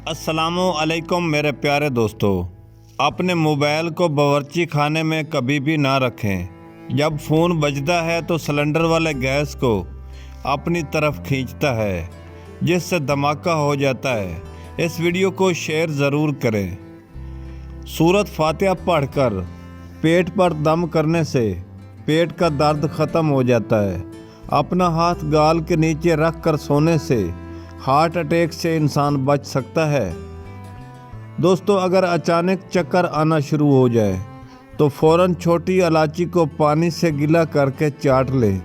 अस्सलामु अलैकुम मेरे प्यारे दोस्तों। अपने मोबाइल को बावर्ची खाने में कभी भी ना रखें। जब फ़ोन बजता है तो सिलेंडर वाले गैस को अपनी तरफ खींचता है, जिससे धमाका हो जाता है। इस वीडियो को शेयर ज़रूर करें। सूरत फातिहा पढ़कर पेट पर दम करने से पेट का दर्द ख़त्म हो जाता है। अपना हाथ गाल के नीचे रख कर सोने से हार्ट अटैक से इंसान बच सकता है। दोस्तों, अगर अचानक चक्कर आना शुरू हो जाए तो फ़ौरन छोटी इलायची को पानी से गीला करके चाट लें,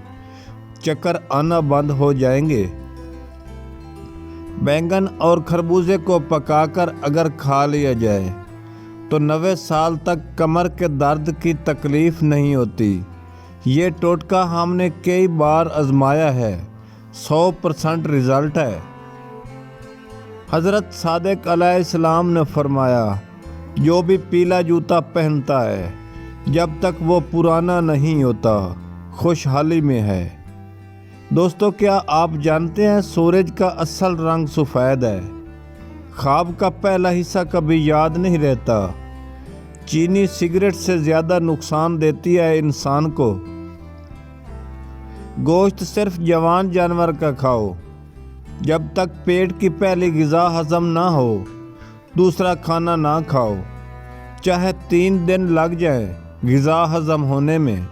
चक्कर आना बंद हो जाएंगे। बैंगन और खरबूजे को पकाकर अगर खा लिया जाए तो 90 साल तक कमर के दर्द की तकलीफ़ नहीं होती। ये टोटका हमने कई बार आजमाया है, 100% रिज़ल्ट है। हज़रत सादिक अलैहिस्सलाम ने फरमाया, जो भी पीला जूता पहनता है जब तक वो पुराना नहीं होता खुशहाली में है। दोस्तों, क्या आप जानते हैं सूरज का असल रंग सफ़ेद है। ख्वाब का पहला हिस्सा कभी याद नहीं रहता। चीनी सिगरेट से ज़्यादा नुकसान देती है इंसान को। गोश्त सिर्फ जवान जानवर का खाओ। जब तक पेट की पहली ग़िज़ा हज़म ना हो दूसरा खाना ना खाओ, चाहे 3 दिन लग जाए ग़िज़ा हज़म होने में।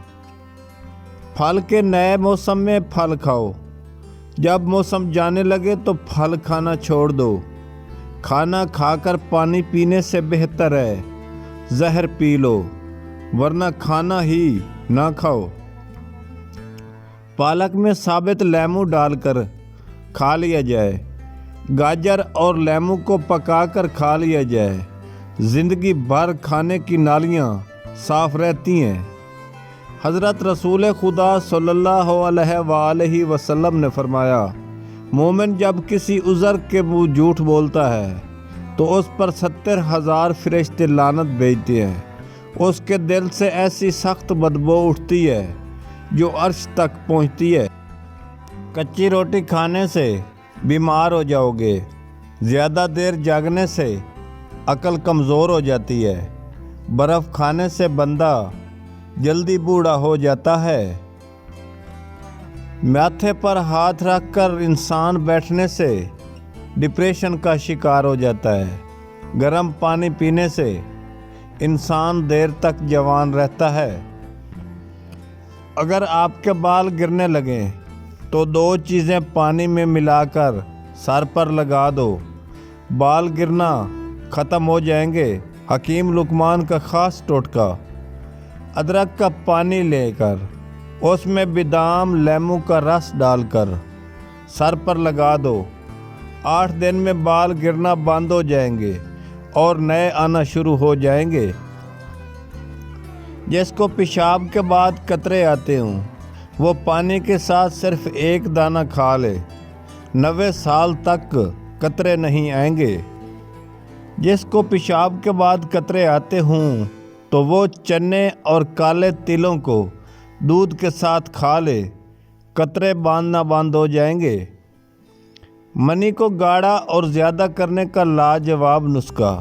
फल के नए मौसम में फल खाओ। जब मौसम जाने लगे तो फल खाना छोड़ दो। खाना खाकर पानी पीने से बेहतर है जहर पी लो, वरना खाना ही ना खाओ। पालक में साबित लेमू डालकर खा लिया जाए। गाजर और लेमू को पकाकर खा लिया जाए। ज़िंदगी भर खाने की नालियाँ साफ़ रहती हैं। हज़रत रसूल खुदा सल्लल्लाहु अलैहि वसल्लम ने फरमाया, मोमिन जब किसी उज़र के मुँह झूठ बोलता है तो उस पर 70,000 फरिश्ते लानत भेजते हैं। उसके दिल से ऐसी सख्त बदबू उठती है जो अर्श तक पहुँचती है। कच्ची रोटी खाने से बीमार हो जाओगे। ज़्यादा देर जागने से अकल कमज़ोर हो जाती है। बर्फ़ खाने से बंदा जल्दी बूढ़ा हो जाता है। माथे पर हाथ रखकर इंसान बैठने से डिप्रेशन का शिकार हो जाता है। गर्म पानी पीने से इंसान देर तक जवान रहता है। अगर आपके बाल गिरने लगें तो 2 चीज़ें पानी में मिलाकर सर पर लगा दो, बाल गिरना ख़त्म हो जाएंगे। हकीम लुकमान का ख़ास टोटका। अदरक का पानी लेकर उसमें बादाम लेमू का रस डालकर सर पर लगा दो। 8 दिन में बाल गिरना बंद हो जाएंगे और नए आना शुरू हो जाएंगे। जिसको पेशाब के बाद कतरे आते हों वो पानी के साथ सिर्फ 1 दाना खा ले, 90 साल तक कतरे नहीं आएंगे। जिसको पेशाब के बाद कतरे आते हों तो वो चने और काले तिलों को दूध के साथ खा ले, कतरे बांधना बंद हो जाएंगे। मनी को गाढ़ा और ज़्यादा करने का लाजवाब नुस्खा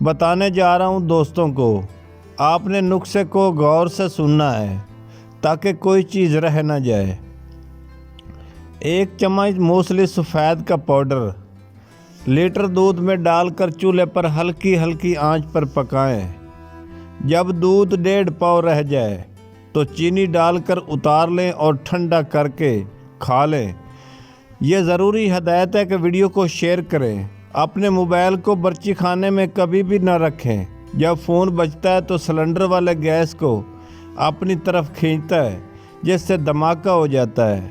बताने जा रहा हूँ दोस्तों को। आपने नुस्खे को गौर से सुनना है ताकि कोई चीज़ रह ना जाए। 1 चम्मच मूसली सफ़ेद का पाउडर लीटर दूध में डालकर चूल्हे पर हल्की हल्की आंच पर पकाएं। जब दूध 1.5 पाव रह जाए तो चीनी डालकर उतार लें और ठंडा करके खा लें। यह ज़रूरी हदायत है कि वीडियो को शेयर करें। अपने मोबाइल को बावर्ची खाने में कभी भी ना रखें। जब फ़ोन बजता है तो सिलेंडर वाले गैस को अपनी तरफ खींचता है, जिससे धमाका हो जाता है।